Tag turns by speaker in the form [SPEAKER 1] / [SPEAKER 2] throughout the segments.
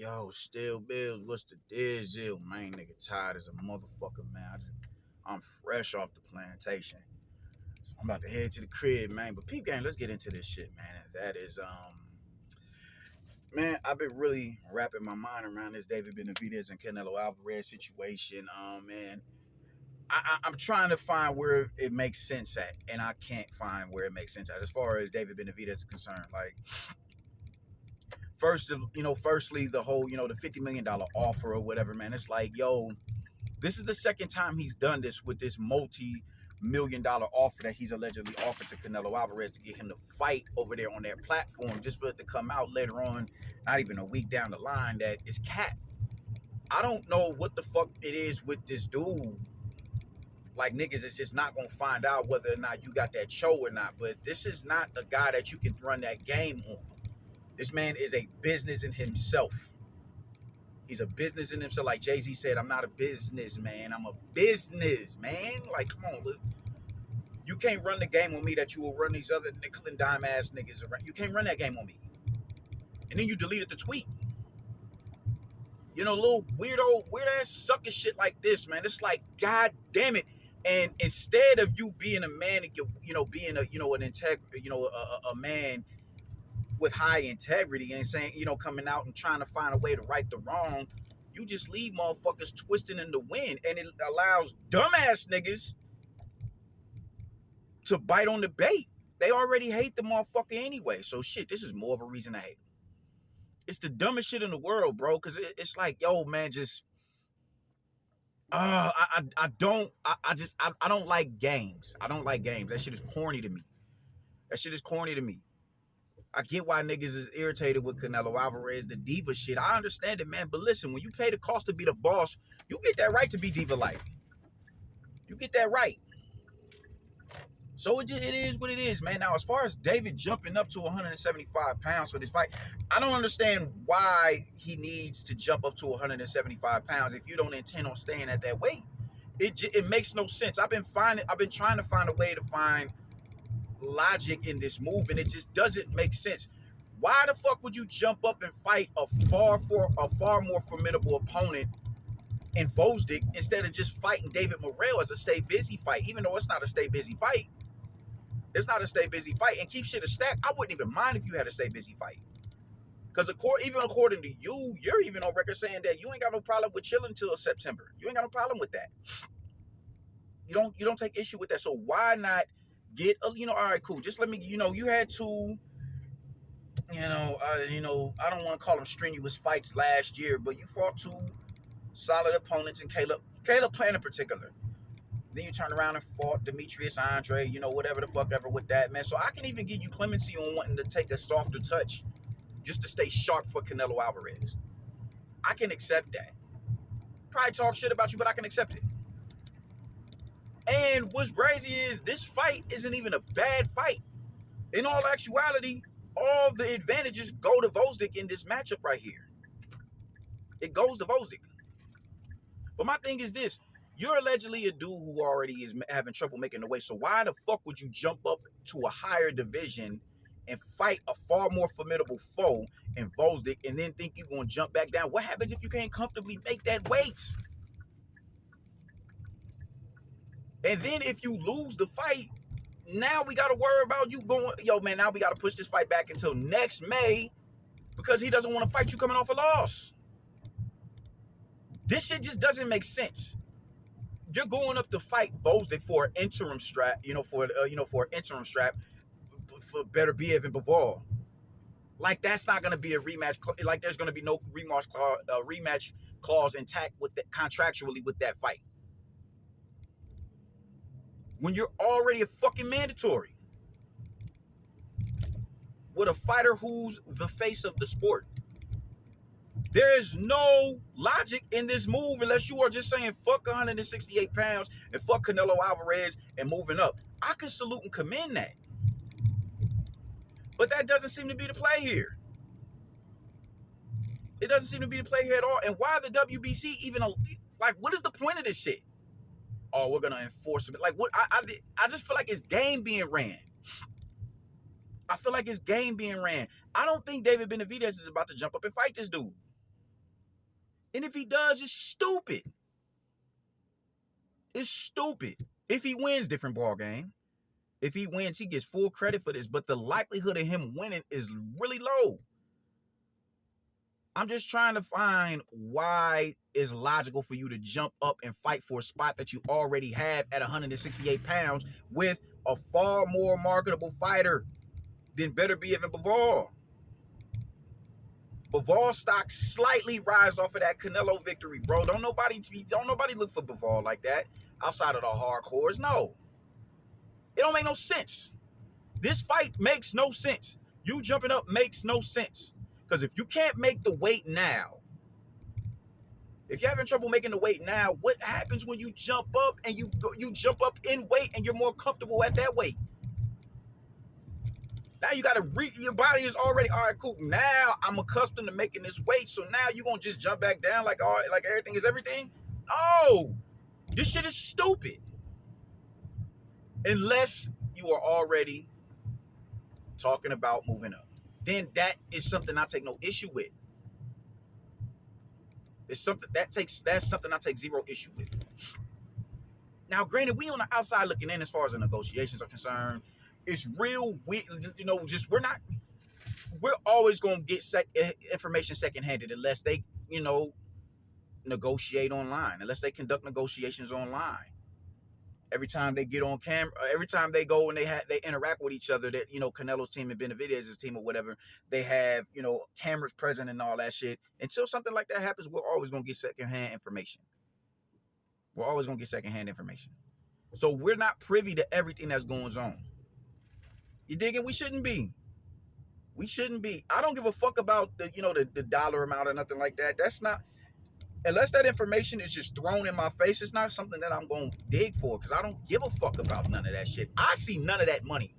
[SPEAKER 1] Yo, still bills. What's the deal, man? Nigga tired as a motherfucker, man. I'm fresh off the plantation. So I'm about to head to the crib, man. But peep game, let's get into this shit, man. And that is man, I've been really wrapping my mind around this David Benavidez and Canelo Alvarez situation. Man, I'm trying to find where it makes sense at, and I can't find where it makes sense at as far as David Benavidez is concerned. Like, firstly, the whole, the $50 million offer or whatever, man. It's like, yo, this is the second time he's done this with this multi-million-dollar offer that he's allegedly offered to Canelo Alvarez to get him to fight over there on their platform, just for it to come out later on, not even a week down the line, that it's cap. I don't know what the fuck it is with this dude. Like, niggas is just not gonna find out whether or not you got that show or not. But this is not a guy that you can run that game on. This man is a business in himself. He's a business in himself. Like Jay-Z said, I'm not a businessman. I'm a businessman. Like, come on, look. You can't run the game on me that you will run these other nickel and dime ass niggas around. You can't run that game on me. And then you deleted the tweet. Little weird ass sucker shit like this, man. It's like, God damn it. And instead of you being a man, being an a man with high integrity and saying, coming out and trying to find a way to right the wrong, you just leave motherfuckers twisting in the wind, and it allows dumbass niggas to bite on the bait. They already hate the motherfucker anyway, so shit, this is more of a reason to hate him. It's the dumbest shit in the world, bro, because it's like, yo, man, just I don't like games. I don't like games. That shit is corny to me. I get why niggas is irritated with Canelo Alvarez, the diva shit. I understand it, man. But listen, when you pay the cost to be the boss, you get that right to be diva-like. You get that right. So it is what it is, man. Now, as far as David jumping up to 175 pounds for this fight, I don't understand why he needs to jump up to 175 pounds if you don't intend on staying at that weight. It makes no sense. I've been trying to find a way to find logic in this move, and it just doesn't make sense. Why the fuck would you jump up and fight a far more formidable opponent in Vosdick instead of just fighting David Morrell as a stay busy fight? Even though it's not a stay busy fight, and keep shit a stack. I wouldn't even mind if you had a stay busy fight, because even according to you, you're even on record saying that you ain't got no problem with chilling until September. You ain't got no problem with that. You don't take issue with that. So why not get all right, cool. Just let me, you had two, I don't want to call them strenuous fights last year, but you fought two solid opponents in Caleb Plant in particular. Then you turn around and fought Demetrius Andre, whatever the fuck ever with that, man. So I can even give you clemency on wanting to take a softer touch just to stay sharp for Canelo Alvarez. I can accept that. Probably talk shit about you, but I can accept it. And what's crazy is this fight isn't even a bad fight. In all actuality, all the advantages go to Vosdick in this matchup right here. It goes to Vosdick. But my thing is this. You're allegedly a dude who already is having trouble making the weight. So why the fuck would you jump up to a higher division and fight a far more formidable foe in Vosdick and then think you're going to jump back down? What happens if you can't comfortably make that weight? And then if you lose the fight, now we got to worry about you going, now we got to push this fight back until next May because he doesn't want to fight you coming off a loss. This shit just doesn't make sense. You're going up to fight Vosdick for an interim strap, for an interim strap for Beterbiev and Bivol. Like, that's not going to be a rematch. Like, there's going to be no rematch clause intact with contractually with that fight. When you're already a fucking mandatory with a fighter who's the face of the sport. There's no logic in this move unless you are just saying fuck 168 pounds and fuck Canelo Alvarez and moving up. I can salute and commend that. But that doesn't seem to be the play here. It doesn't seem to be the play here at all. And why the WBC even, like, what is the point of this shit? Oh, we're going to enforce it. Like, what? I just feel like it's game being ran. I don't think David Benavidez is about to jump up and fight this dude. And if he does, it's stupid. It's stupid. If he wins, different ball game. If he wins, he gets full credit for this. But the likelihood of him winning is really low. I'm just trying to find why it's logical for you to jump up and fight for a spot that you already have at 168 pounds with a far more marketable fighter than Beterbiev and Bivol. Bivol stock slightly rise off of that Canelo victory, bro. Don't nobody look for Bivol like that outside of the hardcores. No. It don't make no sense. This fight makes no sense. You jumping up makes no sense. Because if you can't make the weight now, if you're having trouble making the weight now, what happens when you jump up and you jump up in weight and you're more comfortable at that weight? Now you gotta your body is already all right, cool. Now I'm accustomed to making this weight, so now you gonna just jump back down like everything is everything? No, this shit is stupid. Unless you are already talking about moving up, then that is something I take no issue with. It's something that's something I take zero issue with. Now, granted, we on the outside looking in as far as the negotiations are concerned. It's real weird, we're always gonna get information secondhanded unless they, negotiate online, unless they conduct negotiations online. Every time they get on camera, every time they go and they interact with each other, that Canelo's team and Benavidez's team or whatever, they have cameras present and all that shit. Until something like that happens, we're always gonna get secondhand information. We're always gonna get secondhand information. So we're not privy to everything that's going on. You dig it? We shouldn't be. We shouldn't be. I don't give a fuck about the dollar amount or nothing like that. That's not, unless that information is just thrown in my face, it's not something that I'm going to dig for, because I don't give a fuck about none of that shit. I see none of that money.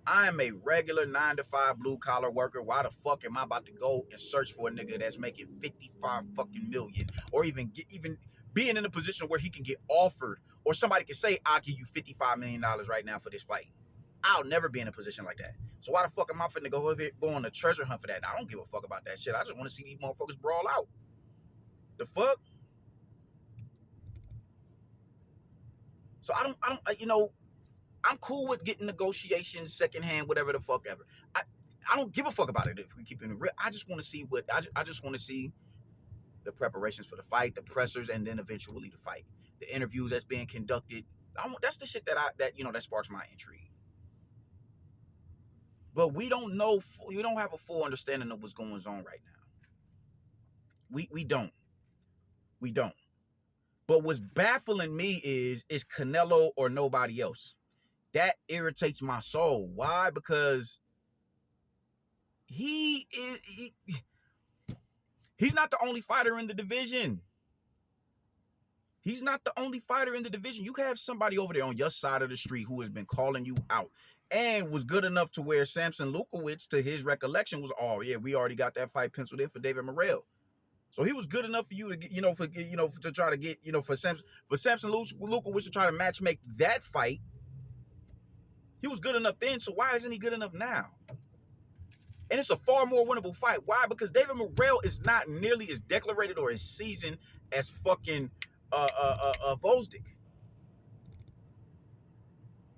[SPEAKER 1] I am a regular 9-to-5 blue-collar worker. Why the fuck am I about to go and search for a nigga that's making 55 fucking million, or even being in a position where he can get offered, or somebody can say, I'll give you $55 million right now for this fight? I'll never be in a position like that. So why the fuck am I finna go on a treasure hunt for that? I don't give a fuck about that shit. I just want to see these motherfuckers brawl out. The fuck? So I'm cool with getting negotiations secondhand, whatever the fuck ever. I don't give a fuck about it if we keep it real. I just want to see I just want to see the preparations for the fight, the pressers, and then eventually the fight, the interviews that's being conducted. That's the shit that sparks my intrigue. But we don't have a full understanding of what's going on right now. We don't. But what's baffling me is Canelo or nobody else. That irritates my soul. Why? Because he's not the only fighter in the division. He's not the only fighter in the division. You have somebody over there on your side of the street who has been calling you out and was good enough to where Samson Lukowicz, to his recollection, was, oh yeah, we already got that fight penciled in for David Morrell. So he was good enough for you to get, to try to get, for Samson Lukowicz to try to match make that fight. He was good enough then, so why isn't he good enough now? And it's a far more winnable fight. Why? Because David Morrell is not nearly as declarated or as seasoned as fucking Gvozdyk.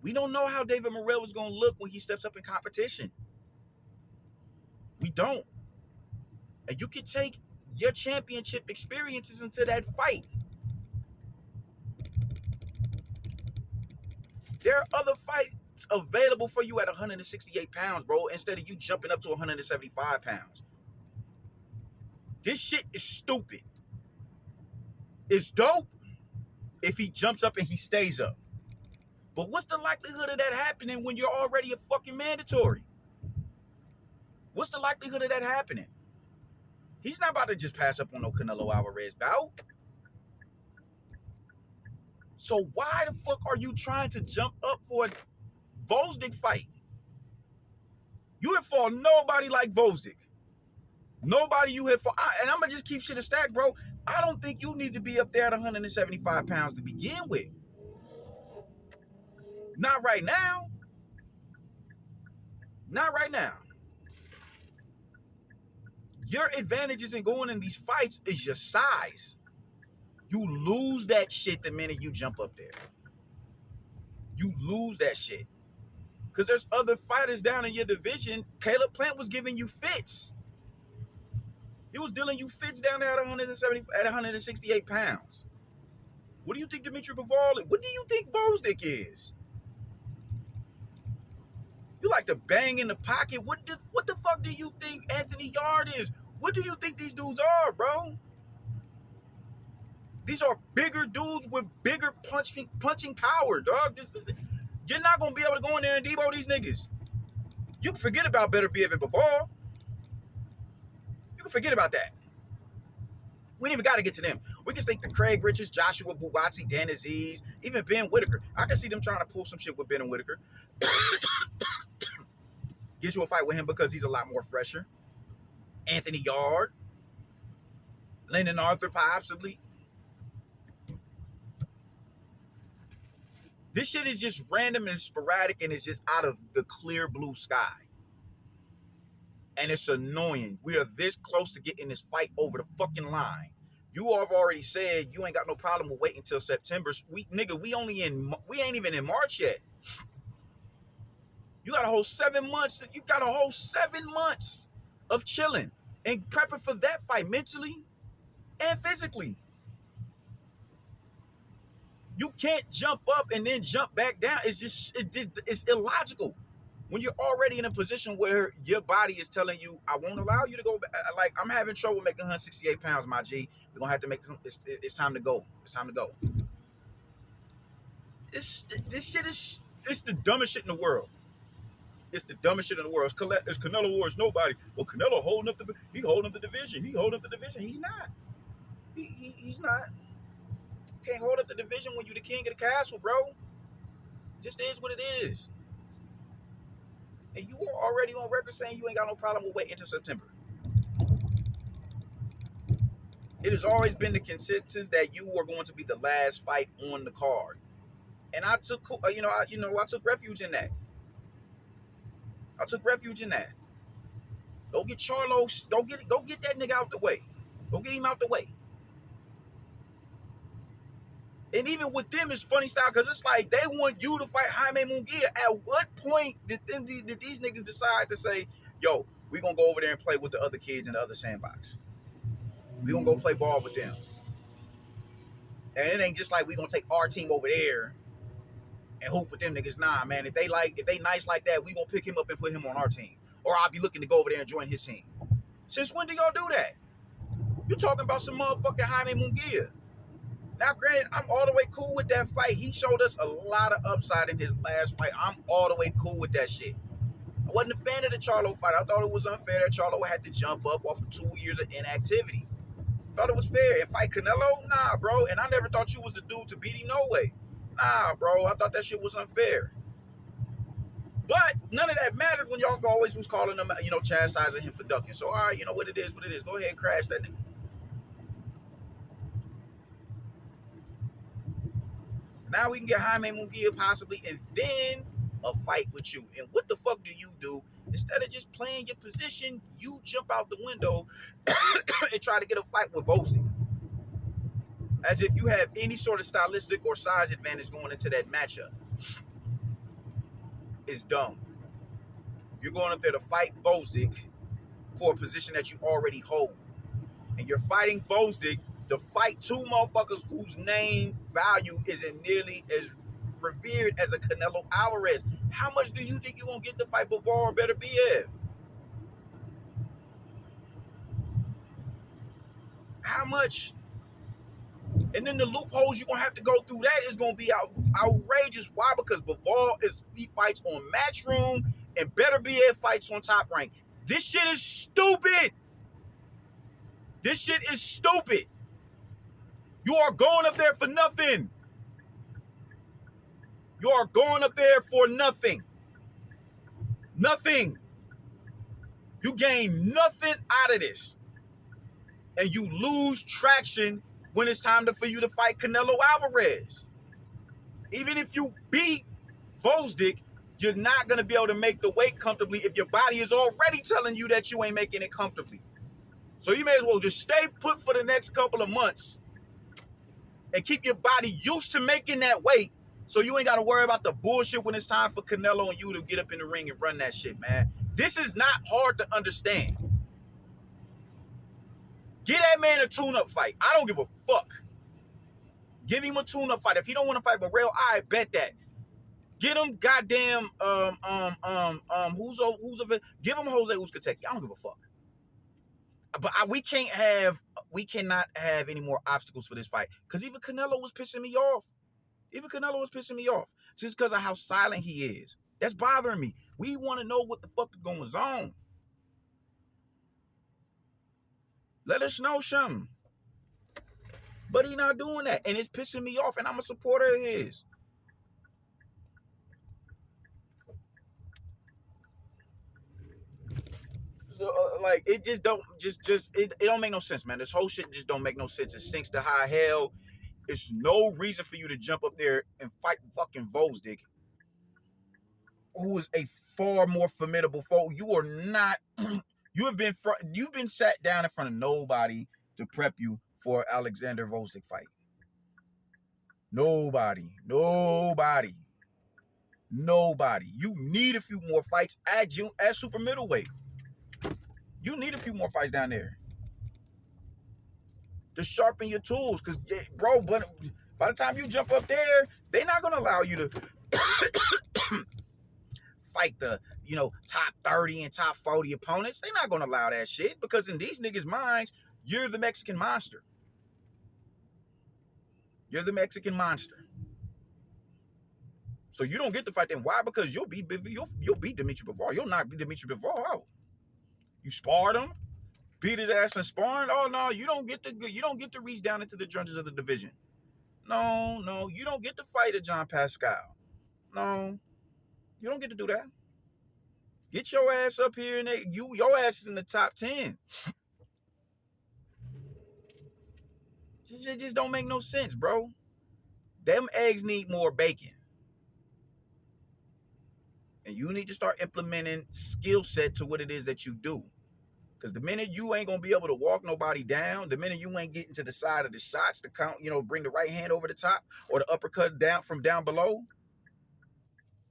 [SPEAKER 1] We don't know how David Morrell is going to look when he steps up in competition. We don't. And you can take your championship experiences into that fight. There are other fights available for you at 168 pounds, bro, instead of you jumping up to 175 pounds. This shit is stupid. It's dope if he jumps up and he stays up. But what's the likelihood of that happening when you're already a fucking mandatory? What's the likelihood of that happening? He's not about to just pass up on no Canelo Alvarez bout. So why the fuck are you trying to jump up for a Gvozdyk fight? You have fought nobody like Gvozdyk. Nobody you have fought. And I'm going to just keep shit a stack, bro. I don't think you need to be up there at 175 pounds to begin with. Not right now. Not right now. Your advantages in going in these fights is your size. You lose that shit the minute you jump up there. You lose that shit. Because there's other fighters down in your division. Caleb Plant was giving you fits. He was dealing you fits down there at 168 pounds. What do you think Dimitri Bivol is? What do you think Gvozdyk is? You like to bang in the pocket. What the fuck do you think Anthony Yarde is? What do you think these dudes are, bro? These are bigger dudes with bigger punching power, dog. You're not going to be able to go in there and debo these niggas. You can forget about Beterbiev and Bivol. You can forget about that. We ain't even got to get to them. We can think to Craig Richards, Joshua Buatsi, Dan Aziz, even Ben Whitaker. I can see them trying to pull some shit with Ben and Whitaker. Get you a fight with him because he's a lot more fresher. Anthony Yarde. Lennon Arthur, possibly. This shit is just random and sporadic, and it's just out of the clear blue sky. And it's annoying. We are this close to getting this fight over the fucking line. You have already said you ain't got no problem with waiting until September. We ain't even in March yet. You got a whole 7 months. You got a whole 7 months of chilling and prepping for that fight mentally and physically. You can't jump up and then jump back down. It's illogical. When you're already in a position where your body is telling you, I won't allow you to go back. Like, I'm having trouble making 168 pounds, my G. We're going to have to make, it's time to go. It's time to go. This shit is, it's the dumbest shit in the world. It's the dumbest shit in the world. It's Canelo Wars, nobody. Well, Canelo holding up the division. He's not. He's not. You can't hold up the division when you're the king of the castle, bro. Just is what it is. And you are already on record saying you ain't got no problem with waiting until September. It has always been the consensus that you are going to be the last fight on the card. And I took, I took refuge in that. Go get Charlo. Go get that nigga out the way. Go get him out the way. And even with them, it's funny style because it's like they want you to fight Jaime Munguia. At what point did these niggas decide to say, yo, we going to go over there and play with the other kids in the other sandbox? We going to go play ball with them. And it ain't just like we going to take our team over there and hoop with them niggas. Nah, man, if they nice like that, we going to pick him up and put him on our team. Or I'll be looking to go over there and join his team. Since when do y'all do that? You talking about some motherfucking Jaime Munguia. Now, granted, I'm all the way cool with that fight. He showed us a lot of upside in his last fight. I'm all the way cool with that shit. I wasn't a fan of the Charlo fight. I thought it was unfair that Charlo had to jump up off of 2 years of inactivity. Thought it was fair. And fight Canelo? Nah, bro. And I never thought you was the dude to beat him no way. Nah, bro. I thought that shit was unfair. But none of that mattered when y'all always was calling him, chastising him for ducking. So, all right, you know what it is, Go ahead and crash that nigga. Now we can get Jaime Munguia possibly, and then a fight with you. And what the fuck do you do? Instead of just playing your position, you jump out the window and try to get a fight with Gvozdyk. As if you have any sort of stylistic or size advantage going into that matchup. It's dumb. You're going up there to fight Gvozdyk for a position that you already hold. And you're fighting Gvozdyk to fight two motherfuckers whose name value isn't nearly as revered as a Canelo Alvarez. How much do you think you're going to get to fight Bivol or Beterbiev? How much? And then the loopholes you're going to have to go through that is going to be outrageous. Why? Because Bivol he fights on Matchroom and Beterbiev fights on Top Rank. This shit is stupid. This shit is stupid. You are going up there for nothing. You are going up there for nothing. Nothing. You gain nothing out of this. And you lose traction when it's time for you to fight Canelo Alvarez. Even if you beat Gvozdyk, you're not going to be able to make the weight comfortably if your body is already telling you that you ain't making it comfortably. So you may as well just stay put for the next couple of months and keep your body used to making that weight, so you ain't got to worry about the bullshit when it's time for Canelo and you to get up in the ring and run that shit, man. This is not hard to understand. Get that man a tune-up fight. I don't give a fuck. Give him a tune-up fight. If he don't want to fight Burrell, I bet that. Get him goddamn give him Jose Uzcategui. I don't give a fuck. But we cannot have any more obstacles for this fight. Because even Canelo was pissing me off. Just because of how silent he is. That's bothering me. We want to know what the fuck is going on. Let us know something. But he not doing that. And it's pissing me off. And I'm a supporter of his. So, like, it just don't it don't make no sense, man. This whole shit just don't make no sense. It stinks to high hell. It's no reason for you to jump up there and fight fucking Gvozdyk, who is a far more formidable foe. You are not. You've been sat down in front of nobody to prep you for Alexander Gvozdyk fight. Nobody. You need a few more fights at super middleweight. You need a few more fights down there to sharpen your tools, because, bro, but by the time you jump up there, they're not going to allow you to fight the, top 30 and top 40 opponents. They're not going to allow that shit, because in these niggas' minds, you're the Mexican monster. So you don't get to fight them. Why? Because you'll beat Dimitri Bivol. You'll not beat Dimitri Bivol out. You sparred him, beat his ass in sparring. Oh no, you don't get to reach down into the trenches of the division. No, you don't get to fight a John Pascal. No, you don't get to do that. Get your ass up here, and your ass is in the top 10. It just don't make no sense, bro. Them eggs need more bacon. And you need to start implementing skill set to what it is that you do. Because the minute you ain't going to be able to walk nobody down, the minute you ain't getting to the side of the shots to count, bring the right hand over the top or the uppercut down from down below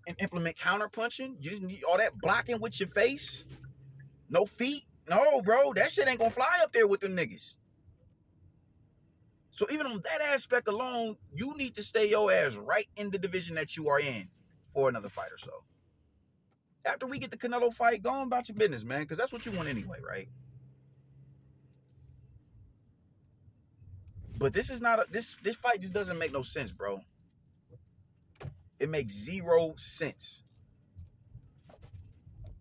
[SPEAKER 1] and implement counter punching, you just need all that blocking with your face. No feet. No, bro, that shit ain't going to fly up there with them niggas. So even on that aspect alone, you need to stay your ass right in the division that you are in for another fight or so. After we get the Canelo fight, go on about your business, man, because that's what you want anyway, right? But this is not this fight just doesn't make no sense, bro. It makes 0 sense.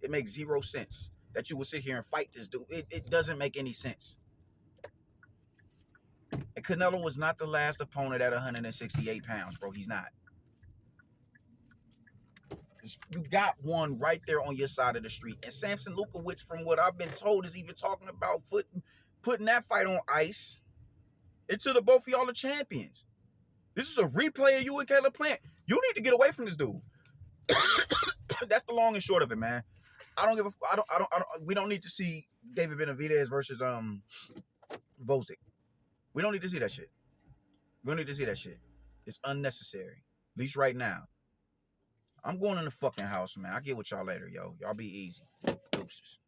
[SPEAKER 1] It makes 0 sense that you will sit here and fight this dude. It doesn't make any sense. And Canelo was not the last opponent at 168 pounds, bro. He's not. You got one right there on your side of the street. And Samson Lukowicz, from what I've been told, is even talking about putting that fight on ice until the both of y'all are champions. This is a replay of you and Caleb Plant. You need to get away from this dude. That's the long and short of it, man. We don't need to see David Benavidez versus Gvozdyk. We don't need to see that shit. It's unnecessary. At least right now. I'm going in the fucking house, man. I'll get with y'all later, yo. Y'all be easy. Deuces.